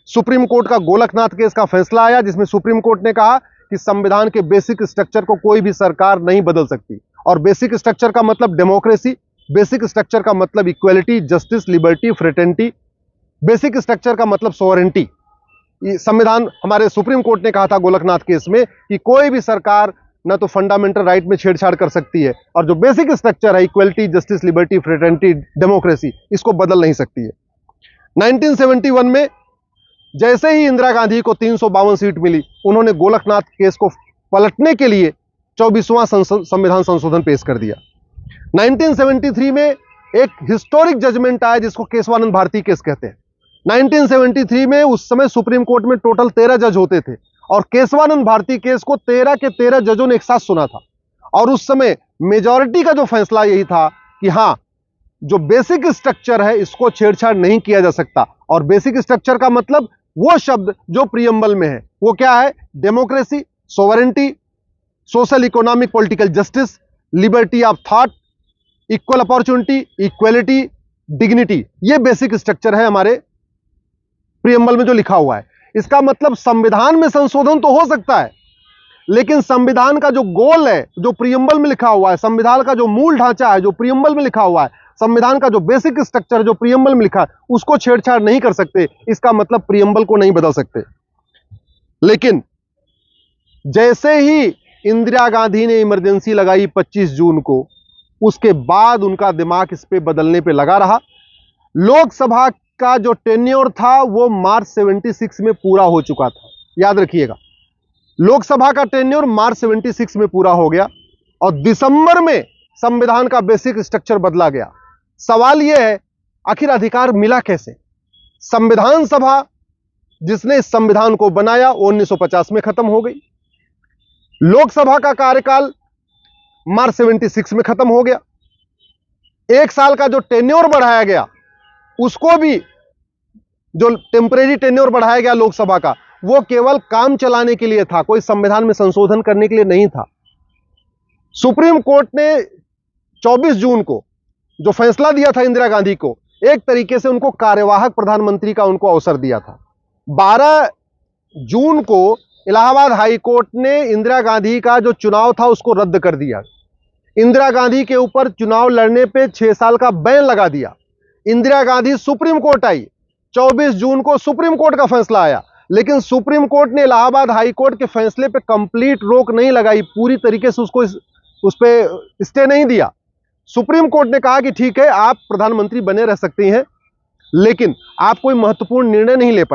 Supreme court का Golaknath case का फैसला आया, जिसमें सुप्रीम कोर्ट ने कहा कि संविधान के बेसिक स्ट्रक्चर को कोई भी सरकार नहीं बदल सकती। और बेसिक स्ट्रक्चर का मतलब डेमोक्रेसी, बेसिक स्ट्रक्चर का मतलब equality, justice, liberty, fraternity, basic structure का मतलब सोवरेंटी। संविधान, हमारे सुप्रीम कोर्ट ने कहा था गोलकनाथ केस में कि कोई भी सरकार न तो फंडामेंटल राइट में छेड़छाड़ कर सकती है, और जो बेसिक स्ट्रक्चर है equality, justice, liberty, fraternity, democracy, इसको बदल नहीं सकती है। 1971 में जैसे ही इंदिरा गांधी को 352 सीट मिली, उन्होंने गोलकनाथ केस को पलटने के लिए 24वां संविधान संशोधन पेश कर दिया। 1973 में एक हिस्टोरिक जजमेंट आया जिसको केशवानंद भारती केस कहते हैं। 1973 में उस समय सुप्रीम कोर्ट में टोटल 13 जज होते थे, और केशवानंद भारती केस को 13 के 13 जजों ने एक साथ सुना था। और उस समय मेजॉरिटी का जो फैसला यही था कि हां, जो बेसिक स्ट्रक्चर है इसको छेड़छाड़ नहीं किया जा सकता। और बेसिक स्ट्रक्चर का मतलब वो शब्द जो प्रीएम्बल में है, वो क्या है? Democracy, sovereignty, social, economic, political justice, liberty of thought, equal opportunity, equality, dignity. ये बेसिक स्ट्रक्चर है हमारे प्रीएम्बल में जो लिखा हुआ है। इसका मतलब संविधान में संशोधन तो हो सकता है, लेकिन संविधान का जो गोल है, जो प्रीएम्बल में लिखा हुआ है, संविधान का जो मूल ढांचा है जो प्रीएम्बल में लिखा हुआ है, संविधान का जो बेसिक स्ट्रक्चर जो प्रीएम्बल में लिखा है, उसको छेड़छाड़ नहीं कर सकते। इसका मतलब प्रीएम्बल को नहीं बदल सकते। लेकिन जैसे ही इंदिरा गांधी ने इमरजेंसी लगाई 25 जून को, उसके बाद उनका दिमाग इस पे बदलने पे लगा रहा। लोकसभा का जो टेन्योर था वो मार्च 76 में पूरा हो चुका था। याद रखिएगा, लोकसभा का टेन्योर मार्च 76 में पूरा हो गया, और दिसंबर में संविधान का बेसिक स्ट्रक्चर बदला गया। सवाल यह है, आखिर अधिकार मिला कैसे? संविधान सभा जिसने इस संविधान को बनाया वो 1950 में खत्म हो गई। लोकसभा का कार्यकाल मार्च 76 में खत्म हो गया। 1 साल का जो टेन्योर बढ़ाया गया, उसको भी, जो टेम्परेरी टेन्योर बढ़ाया गया लोकसभा का, वो केवल काम चलाने के लिए था, कोई संविधान में संशोधन करने के लिए नहीं था। सुप्रीम कोर्ट ने 24 जून को जो फैसला दिया था इंदिरा गांधी को, एक तरीके से उनको कार्यवाहक प्रधानमंत्री का उनको अवसर दिया था। 12 जून को इलाहाबाद हाई कोर्ट ने इंदिरा गांधी का जो चुनाव था उसको रद्द कर दिया। इंदिरा गांधी के ऊपर चुनाव लड़ने पे 6 साल का बैन लगा दिया। इंदिरा गांधी सुप्रीम कोर्ट आई। 24 जून को सुप्रीम कोर्ट का फैसला आया, लेकिन सुप्रीम कोर्ट ने इलाहाबाद हाई कोर्ट के फैसले पे कंप्लीट रोक नहीं लगाई, पूरी तरीके से उसको उस पे स्टे नहीं दिया। सुप्रीम कोर्ट ने कहा कि ठीक है, आप प्रधानमंत्री बने रह सकती हैं, लेकिन आप कोई महत्वपूर्ण निर्णय नहीं ले पाए।